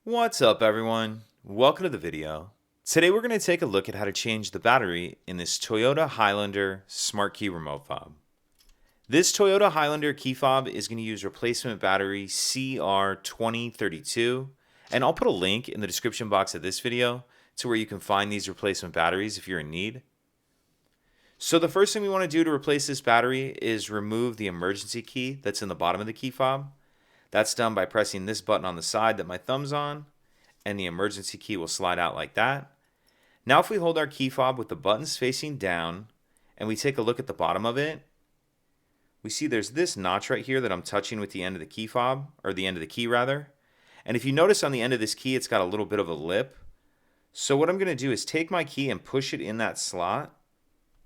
What's up everyone? Welcome to the video. Today we're going to take a look at how to change the battery in this Toyota Highlander smart key remote fob. This Toyota Highlander key fob is going to use replacement battery CR2032, and I'll put a link in the description box of this video to where you can find these replacement batteries if you're in need. So the first thing we want to do to replace this battery is remove the emergency key that's in the bottom of the key fob. That's done by pressing this button on the side that my thumb's on, and the emergency key will slide out like that. Now if we hold our key fob with the buttons facing down and we take a look at the bottom of it, we see there's this notch right here that I'm touching with the end of the key fob, or the end of the key rather. And if you notice on the end of this key, it's got a little bit of a lip. So what I'm going to do is take my key and push it in that slot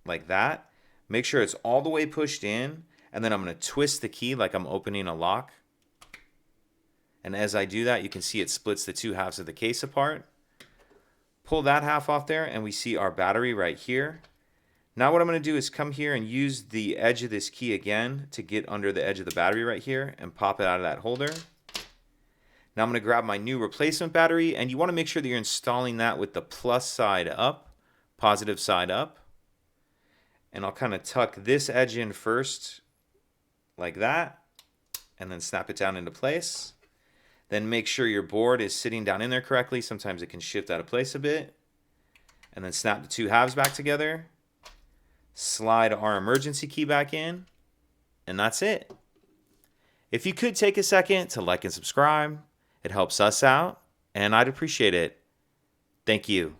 like that. Make sure it's all the way pushed in, and then I'm going to twist the key like I'm opening a lock. And as I do that, you can see it splits the two halves of the case apart. Pull that half off there and we see our battery right here. Now what I'm going to do is come here and use the edge of this key again to get under the edge of the battery right here and pop it out of that holder. Now I'm going to grab my new replacement battery, and you want to make sure that you're installing that with the plus side up, positive side up. And I'll kind of tuck this edge in first like that and then snap it down into place. Then make sure your board is sitting down in there correctly. Sometimes it can shift out of place a bit. And then snap the two halves back together. Slide our emergency key back in. And that's it. If you could take a second to like and subscribe, it helps us out, and I'd appreciate it. Thank you.